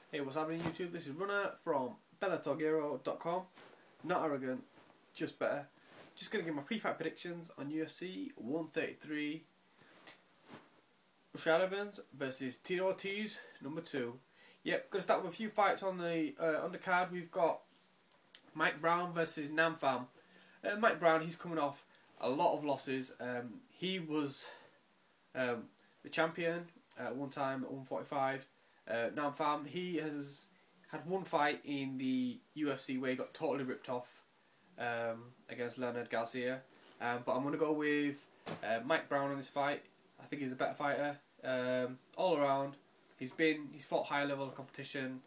Hey, what's happening YouTube? This is Runner from Belfort.com. Not arrogant, just better. Just going to give my pre-fight predictions on UFC 133. Rashad versus Tito Ortiz, number 2. Yep, going to start with a few fights on the card. We've got Mike Brown versus Namfam. Mike Brown, he's coming off a lot of losses. He was the champion at one time at 145. Namfam, he has had one fight in the UFC where he got totally ripped off against Leonard Garcia. But I'm going to go with Mike Brown in this fight. I think he's a better fighter all around. He's fought higher level of competition,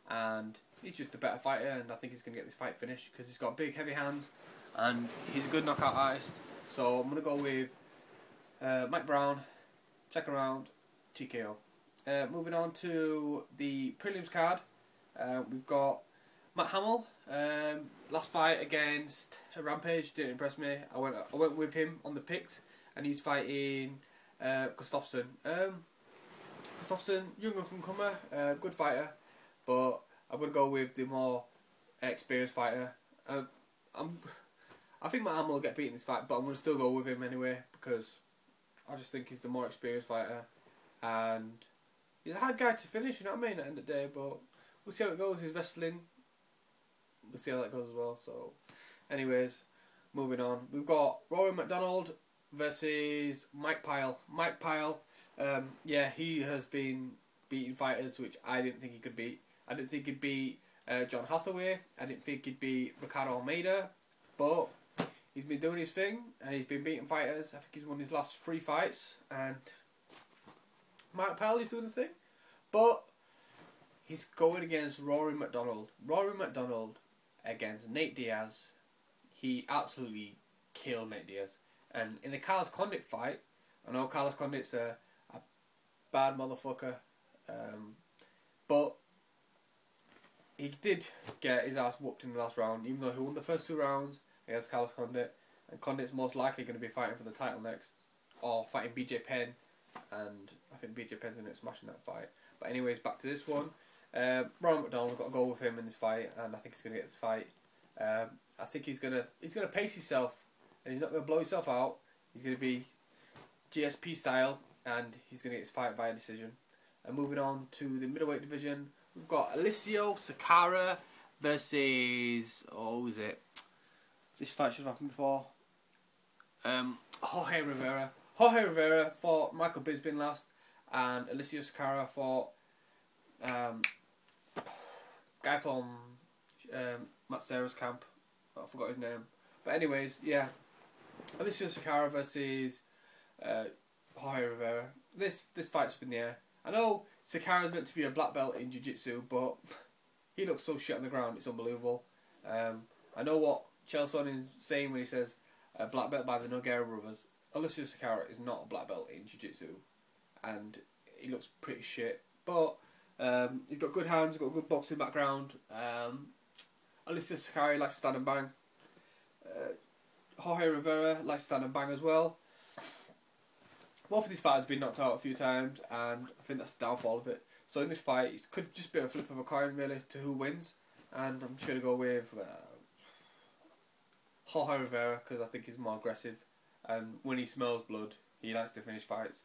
and he's just a better fighter. And I think he's going to get this fight finished because he's got big, heavy hands, and he's a good knockout artist. So I'm going to go with Mike Brown, second round, TKO. Moving on to the prelims card, we've got Matt Hamill. Last fight against Rampage didn't impress me. I went with him on the picks, and he's fighting Gustafsson. Gustafsson, young up-and-comer, good fighter, but I'm gonna go with the more experienced fighter. I think Matt Hamill will get beaten in this fight, but I'm gonna still go with him anyway because I just think he's the more experienced fighter, and he's a hard guy to finish, you know what I mean, at the end of the day, but we'll see how it goes. He's wrestling. We'll see how that goes as well. So, anyways, moving on. We've got Rory MacDonald versus Mike Pyle. Mike Pyle, yeah, he has been beating fighters which I didn't think he could beat. I didn't think he'd beat John Hathaway. I didn't think he'd beat Ricardo Almeida. But he's been doing his thing, and he's been beating fighters. I think he's won his last 3 fights, and Mike Pyle is doing the thing, but he's going against Rory MacDonald. Rory MacDonald against Nate Diaz. He absolutely killed Nate Diaz. And in the Carlos Condit fight, I know Carlos Condit's a bad motherfucker, but he did get his ass whooped in the last round, even though he won the first 2 rounds against Carlos Condit. And Condit's most likely going to be fighting for the title next, or fighting BJ Penn. And I think BJ Penn's going to smash in that fight. But anyways, back to this one. Rory MacDonald, I've got to go with him in this fight, and I think he's going to get this fight. I think he's going to pace himself, and he's not going to blow himself out. He's going to be GSP style, and he's going to get this fight via decision. And moving on to the middleweight division, we've got Alessio Sakara versus, who is it? This fight should have happened before. Jorge Rivera. Jorge Rivera fought Michael Bisping last, and Alessio Sakara fought guy from Matt Serra's camp. I forgot his name. But anyways, yeah, Alessio Sakara versus Jorge Rivera. This fight's up in the air. I know Sakara's meant to be a black belt in jiu-jitsu, but he looks so shit on the ground, it's unbelievable. I know what Chelson is saying when he says black belt by the Nogueira brothers. Alessio Sakara is not a black belt in jiu-jitsu, and he looks pretty shit, but he's got good hands, he's got a good boxing background. Alessio Sakara likes to stand and bang. Jorge Rivera likes to stand and bang as well. Both of these fighters have been knocked out a few times, and I think that's the downfall of it. So in this fight, it could just be a flip of a coin really to who wins, and I'm just going to go with Jorge Rivera because I think he's more aggressive. And when he smells blood, he likes to finish fights.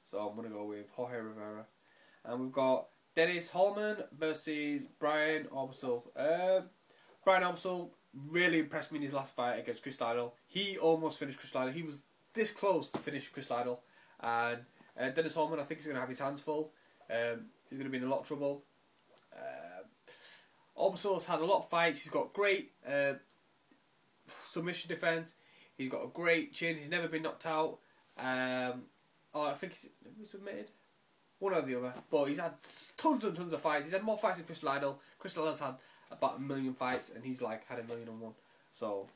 So I'm going to go with Jorge Rivera. And we've got Dennis Hallman versus Brian Ebersole. Brian Ebersole really impressed me in his last fight against Chris Lytle. He almost finished Chris Lytle. He was this close to finish Chris Lytle. And Dennis Hallman, I think he's going to have his hands full. He's going to be in a lot of trouble. Ebersole's had a lot of fights. He's got great submission defense. He's got a great chin. He's never been knocked out. I think he's submitted. One or the other. But he's had tons and tons of fights. He's had more fights than Chris Lytle. Chris Lytle's had about 1 million fights, and he's like had 1,000,001. So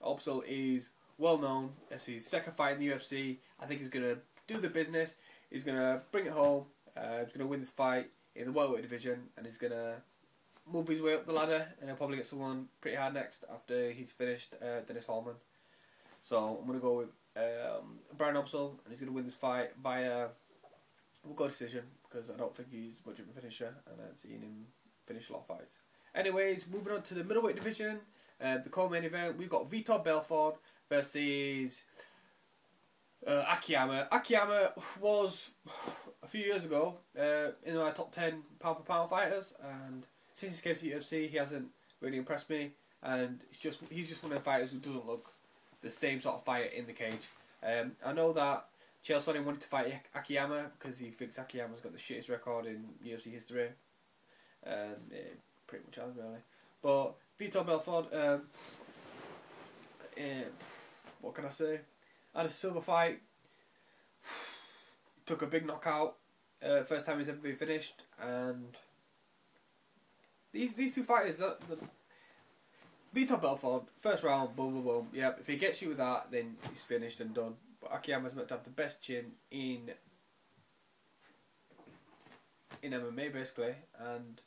Ebersole is well known. It's his second fight in the UFC. I think he's gonna do the business. He's gonna bring it home. He's gonna win this fight in the welterweight division, and he's gonna move his way up the ladder, and he'll probably get someone pretty hard next after he's finished Dennis Hallman. So I'm going to go with Brian Ebersole, and he's going to win this fight by we'll go decision because I don't think he's much of a finisher, and I've seen him finish a lot of fights. Anyways, moving on to the middleweight division, the co-main event, we've got Vitor Belfort versus Akiyama. Akiyama was a few years ago in my top 10 pound for pound fighters, and since he came to UFC, he hasn't really impressed me. And he's just one of the fighters who doesn't look the same sort of fighter in the cage. I know that Chelsea wanted to fight Akiyama because he thinks Akiyama's got the shittest record in UFC history, and it pretty much has really. But Vitor Belfort, what can I say? Had a silver fight, took a big knockout, first time he's ever been finished, and these two fighters, Vitor Belfort, first round, boom, boom, boom. Yeah, if he gets you with that, then he's finished and done. But Akiyama's meant to have the best chin in MMA basically, and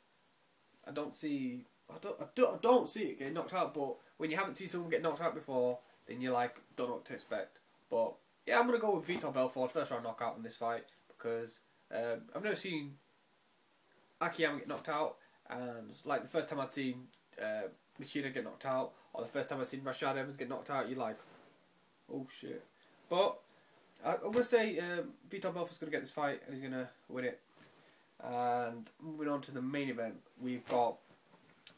I don't see it getting knocked out. But when you haven't seen someone get knocked out before, then you're like, don't know what to expect. But yeah, I'm gonna go with Vitor Belfort first round knockout in this fight because I've never seen Akiyama get knocked out, and like the first time I'd seen Yoshihiro get knocked out, or the first time I've seen Rashad Evans get knocked out, you're like, oh shit. But I'm going to say Vitor Belfort's going to get this fight and he's going to win it. And moving on to the main event, we've got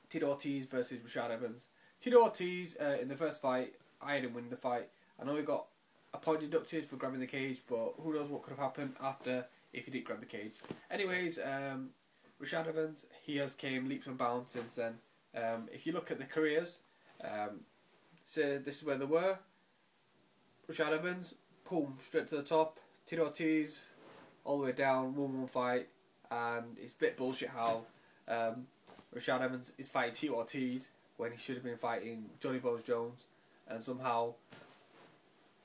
Tito Ortiz versus Rashad Evans. Tito Ortiz, in the first fight, I had him win the fight. I know he got a point deducted for grabbing the cage, but who knows what could have happened after if he didn't grab the cage. Anyways, Rashad Evans, he has came leaps and bounds since then. If you look at the careers, so this is where they were. Rashad Evans, boom, straight to the top. Tito Ortiz, all the way down, 1-1 fight, and it's a bit bullshit how Rashad Evans is fighting Tito Ortiz when he should have been fighting Johnny Bones Jones, and somehow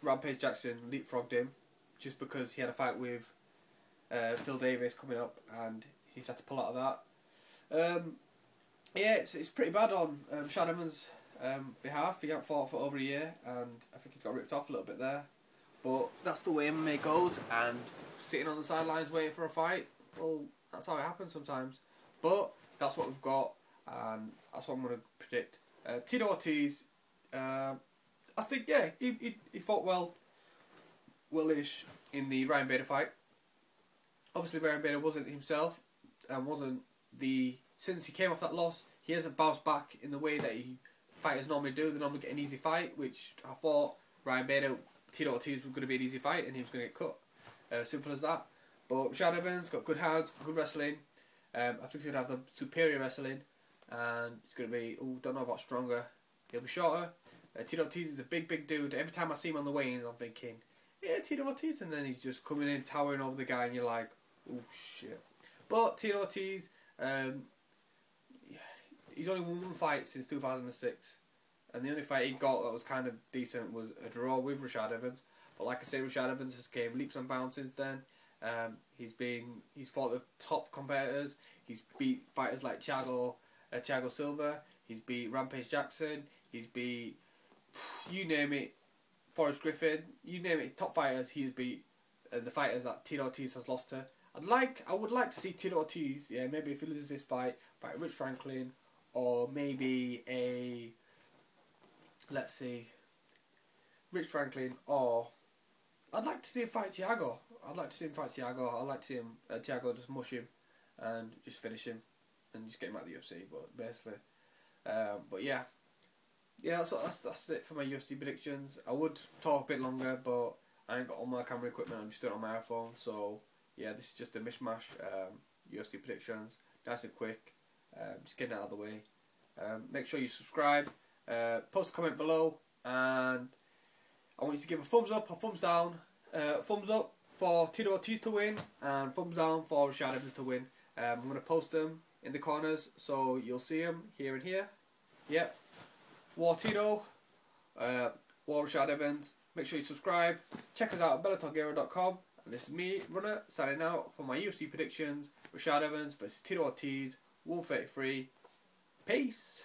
Rampage Jackson leapfrogged him just because he had a fight with Phil Davis coming up, and he's had to pull out of that. Yeah, it's pretty bad on Rashad Evans' behalf. He hasn't fought for over a year, and I think he's got ripped off a little bit there. But that's the way MMA goes, and sitting on the sidelines waiting for a fight, well, that's how it happens sometimes. But that's what we've got, and that's what I'm going to predict. Tito Ortiz, I think, yeah, he fought well-ish in the Ryan Bader fight. Obviously, Ryan Bader wasn't himself, and wasn't the... Since he came off that loss, he hasn't bounced back in the way that fighters normally do. They normally get an easy fight, which I thought Ryan Bader, Tito Ortiz was going to be an easy fight, and he was going to get cut. Simple as that. But Rashad Evans got good hands, good wrestling. I think he's going to have the superior wrestling, and he's going to be, don't know about stronger. He'll be shorter. Tito Ortiz is a big dude. Every time I see him on the weigh-ins, I'm thinking, yeah, Tito Ortiz, and then he's just coming in, towering over the guy, and you're like, oh shit. But Tito Ortiz, he's only won one fight since 2006, and the only fight he got that was kind of decent was a draw with Rashad Evans. But like I say, Rashad Evans has came leaps and bounds since then. He's fought the top competitors. He's beat fighters like Thiago Silva. He's beat Rampage Jackson. He's beat, you name it, Forrest Griffin. You name it, top fighters. He's beat the fighters that Tito Ortiz has lost to. I would like to see Tito Ortiz, yeah, maybe if he loses this fight Rich Franklin, or maybe let's see, Rich Franklin, or I'd like to see him fight Thiago. I'd like to see him Thiago just mush him and just finish him and just get him out of the UFC. But basically, but yeah, that's it for my UFC predictions. I would talk a bit longer, but I ain't got all my camera equipment. I'm just doing it on my iPhone, so yeah, this is just a mishmash. UFC predictions, nice and quick. Just getting it out of the way. Make sure you subscribe. Post a comment below, and I want you to give a thumbs up or thumbs down. Thumbs up for Tito Ortiz to win, and thumbs down for Rashad Evans to win. I'm going to post them in the corners, so you'll see them here and here. Yep. War Tito, War Rashad Evans. Make sure you subscribe. Check us out at BellatorGero.com. And this is me, Runner, signing out for my UFC predictions. Rashad Evans versus Tito Ortiz, 133. Peace.